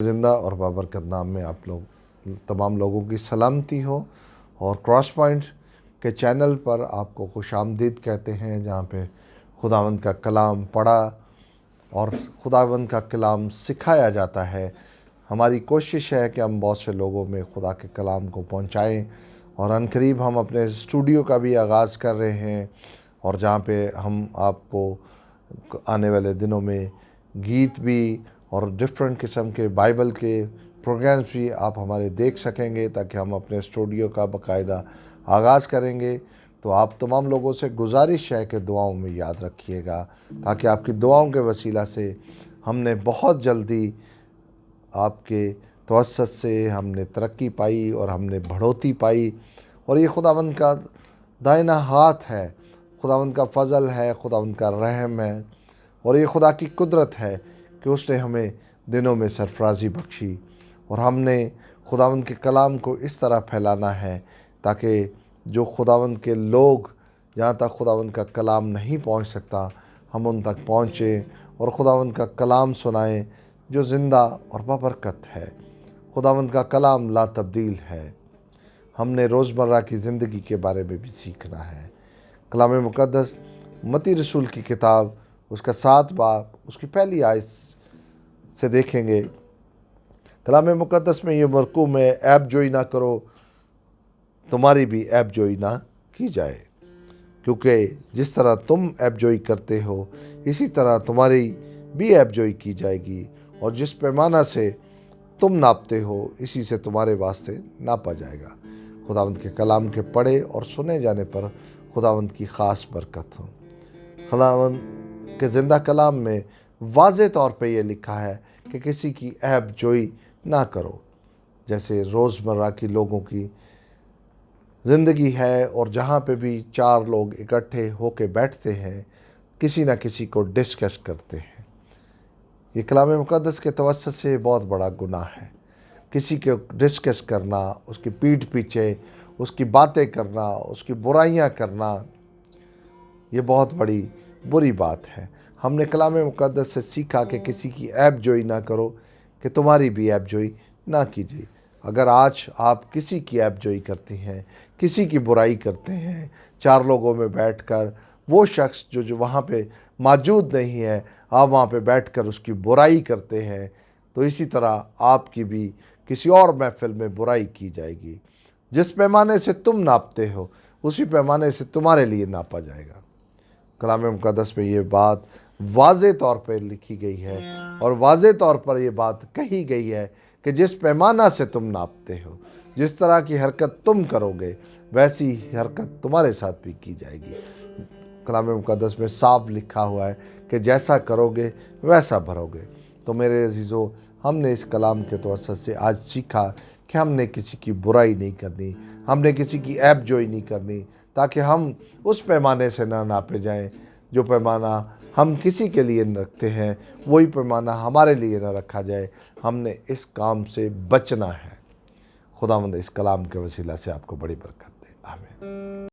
زندہ اور بابرکت نام میں آپ لوگ تمام لوگوں کی سلامتی ہو، اور کراس پوائنٹ کے چینل پر آپ کو خوش آمدید کہتے ہیں، جہاں پہ خداوند کا کلام پڑھا اور خداوند کا کلام سکھایا جاتا ہے۔ ہماری کوشش ہے کہ ہم بہت سے لوگوں میں خدا کے کلام کو پہنچائیں، اور عنقریب ہم اپنے اسٹوڈیو کا بھی آغاز کر رہے ہیں، اور جہاں پہ ہم آپ کو آنے والے دنوں میں گیت بھی اور ڈفرینٹ قسم کے بائبل کے پروگرامز بھی آپ ہمارے دیکھ سکیں گے، تاکہ ہم اپنے اسٹوڈیو کا باقاعدہ آغاز کریں گے۔ تو آپ تمام لوگوں سے گزارش ہے کہ دعاؤں میں یاد رکھیے گا، تاکہ آپ کی دعاؤں کے وسیلہ سے ہم نے بہت جلدی آپ کے توسط سے ہم نے ترقی پائی اور ہم نے بڑھوتی پائی، اور یہ خداوند کا دائنہ ہاتھ ہے، خداوند کا فضل ہے، خداوند کا رحم ہے، اور یہ خدا کی قدرت ہے کہ اس نے ہمیں دنوں میں سرفرازی بخشی، اور ہم نے خداوند کے کلام کو اس طرح پھیلانا ہے تاکہ جو خداوند کے لوگ جہاں تک خداوند کا کلام نہیں پہنچ سکتا، ہم ان تک پہنچیں اور خداوند کا کلام سنائیں جو زندہ اور بابرکت ہے۔ خداوند کا کلام لا تبدیل ہے۔ ہم نے روزمرہ کی زندگی کے بارے میں بھی سیکھنا ہے۔ کلام مقدس متی رسول کی کتاب اس کا 7 باب اس کی پہلی آیت سے دیکھیں گے۔ کلام مقدس میں یہ مرقوم ہے، عیب جوئی نہ کرو، تمہاری بھی عیب جوئی نہ کی جائے، کیونکہ جس طرح تم عیب جوئی کرتے ہو اسی طرح تمہاری بھی عیب جوئی کی جائے گی، اور جس پیمانہ سے تم ناپتے ہو اسی سے تمہارے واسطے ناپا جائے گا۔ خداوند کے کلام کے پڑھے اور سنے جانے پر خداوند کی خاص برکت ہو۔ خداوند کے زندہ کلام میں واضح طور پہ یہ لکھا ہے کہ کسی کی عیب جوئی نہ کرو۔ جیسے روزمرہ کی لوگوں کی زندگی ہے، اور جہاں پہ بھی 4 لوگ اکٹھے ہو کے بیٹھتے ہیں، کسی نہ کسی کو ڈسکس کرتے ہیں۔ یہ کلام مقدس کے توسط سے بہت بڑا گناہ ہے، کسی کو ڈسکس کرنا، اس کی پیٹھ پیچھے اس کی باتیں کرنا، اس کی برائیاں کرنا، یہ بہت بڑی بری بات ہے۔ ہم نے کلام مقدس سے سیکھا کہ کسی کی عیب جوئی نہ کرو کہ تمہاری بھی عیب جوئی نہ کیجیے۔ اگر آج آپ کسی کی عیب جوئی کرتی ہیں، کسی کی برائی کرتے ہیں 4 لوگوں میں بیٹھ کر، وہ شخص جو وہاں پہ موجود نہیں ہے، آپ وہاں پہ بیٹھ کر اس کی برائی کرتے ہیں، تو اسی طرح آپ کی بھی کسی اور محفل میں برائی کی جائے گی۔ جس پیمانے سے تم ناپتے ہو اسی پیمانے سے تمہارے لیے ناپا جائے گا۔ کلام مقدس میں یہ بات واضح طور پر لکھی گئی ہے، اور واضح طور پر یہ بات کہی گئی ہے کہ جس پیمانہ سے تم ناپتے ہو، جس طرح کی حرکت تم کرو گے ویسی حرکت تمہارے ساتھ بھی کی جائے گی۔ کلام مقدس میں صاف لکھا ہوا ہے کہ جیسا کرو گے ویسا بھرو گے۔ تو میرے عزیزو، ہم نے اس کلام کے توسط سے آج سیکھا کہ ہم نے کسی کی برائی نہیں کرنی، ہم نے کسی کی عیب جوئی نہیں کرنی، تاکہ ہم اس پیمانے سے نہ ناپے جائیں جو پیمانہ ہم کسی کے لیے رکھتے ہیں، وہی پیمانہ ہمارے لیے نہ رکھا جائے۔ ہم نے اس کام سے بچنا ہے۔ خداوند اس کلام کے وسیلہ سے آپ کو بڑی برکت دے۔ آمین۔